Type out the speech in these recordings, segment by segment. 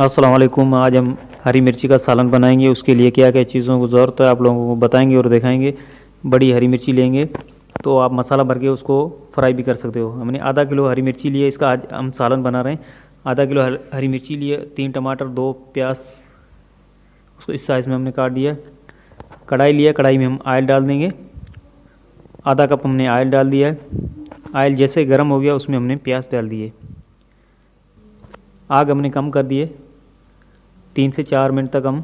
अस्सलाम वालेकुम। आज हम हरी मिर्ची का सालन बनाएंगे। उसके लिए क्या क्या चीज़ों की ज़रूरत है आप लोगों को बताएंगे और दिखाएंगे। बड़ी हरी मिर्ची लेंगे तो आप मसाला भर के उसको फ्राई भी कर सकते हो। हमने आधा किलो हरी मिर्ची लिए, इसका आज हम सालन बना रहे हैं। आधा किलो हरी मिर्ची लिए, 3 टमाटर, 2 प्याज, उसको इस साइज़ में हमने काट दिया। कढ़ाई लिया, कढ़ाई में हम ऑयल डाल देंगे। आधा कप हमने ऑयल डाल दिया है। ऑयल जैसे गर्म हो गया उसमें हमने प्याज डाल दिए। आग हमने कम कर दिए। 3 से 4 मिनट तक हम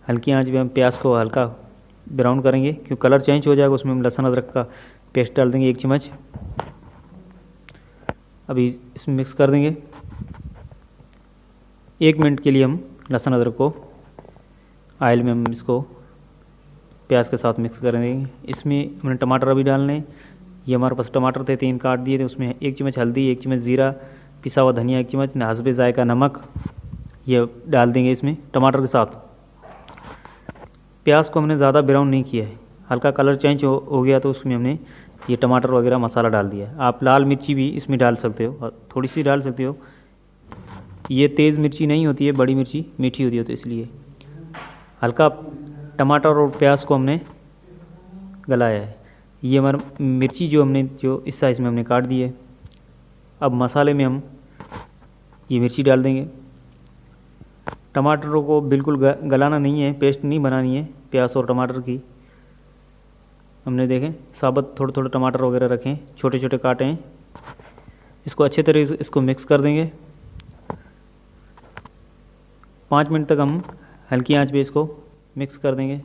हल्की आंच में हम प्याज को हल्का ब्राउन करेंगे, क्योंकि कलर चेंज हो जाएगा। उसमें हम लहसुन अदरक का पेस्ट डाल देंगे 1 चम्मच। अभी इसमें मिक्स कर देंगे। 1 मिनट के लिए हम लहसुन अदरक को ऑयल में हम इसको प्याज के साथ मिक्स कर देंगे। इसमें हमने टमाटर अभी डालने हैं। ये हमारे पास टमाटर थे, 3 काट दिए थे। उसमें 1 चम्मच हल्दी, 1 चम्मच ज़ीरा, पिसा हुआ धनिया 1 चम्मच, हस्बे जायका नमक, ये डाल देंगे इसमें टमाटर के साथ। प्याज को हमने ज़्यादा ब्राउन नहीं किया है, हल्का कलर चेंज हो गया तो उसमें हमने ये टमाटर वगैरह मसाला डाल दिया। आप लाल मिर्ची भी इसमें डाल सकते हो, थोड़ी सी डाल सकते हो। ये तेज़ मिर्ची नहीं होती है, बड़ी मिर्ची मीठी होती है, तो इसलिए हल्का टमाटर और प्याज को हमने गलाया है। ये हमारा मिर्ची जो इस साइज़ में हमने काट दी है। अब मसाले में हम ये मिर्ची डाल देंगे। टमाटरों को बिल्कुल गलाना नहीं है, पेस्ट नहीं बनानी है प्याज और टमाटर की। हमने देखें साबुत थोड़े थोड़े टमाटर वगैरह रखें, छोटे छोटे काटे हैं। इसको अच्छे तरीके से इसको मिक्स कर देंगे। 5 मिनट तक हम हल्की आंच पे इसको मिक्स कर देंगे,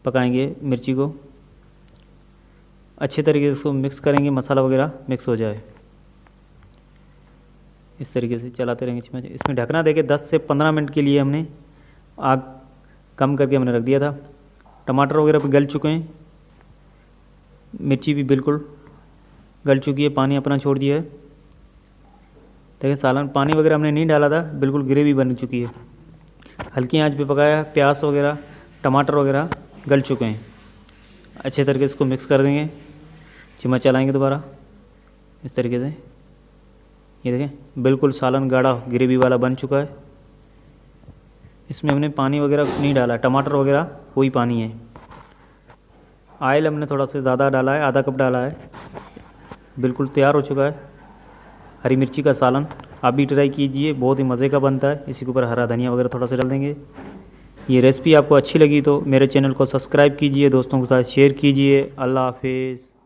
पकाएंगे मिर्ची को अच्छे तरीके से। इसको मिक्स करेंगे, मसाला वगैरह मिक्स हो जाए। इस तरीके से चलाते रहेंगे चम्मच। इसमें ढकना देके 10 से 15 मिनट के लिए हमने आग कम करके हमने रख दिया था। टमाटर वगैरह भी गल चुके हैं, मिर्ची भी बिल्कुल गल चुकी है, पानी अपना छोड़ दिया है। देखिए सालन पानी वगैरह हमने नहीं डाला था, बिल्कुल ग्रेवी बन चुकी है। हल्की आंच पे पकाया, प्याज वगैरह टमाटर वगैरह गल चुके हैं। अच्छे तरीके से इसको मिक्स कर देंगे, चम्मच चलाएंगे दोबारा इस तरीके से। ये देखें बिल्कुल सालन गाढ़ा ग्रेवी वाला बन चुका है। इसमें हमने पानी वगैरह नहीं डाला, टमाटर वगैरह वही पानी है। ऑयल हमने थोड़ा सा ज़्यादा डाला है, आधा कप डाला है। बिल्कुल तैयार हो चुका है हरी मिर्ची का सालन। आप भी ट्राई कीजिए, बहुत ही मज़े का बनता है। इसी के ऊपर हरा धनिया वगैरह थोड़ा सा डाल देंगे। ये रेसिपी आपको अच्छी लगी तो मेरे चैनल को सब्सक्राइब कीजिए, दोस्तों के साथ शेयर कीजिए। अल्लाह हाफिज़।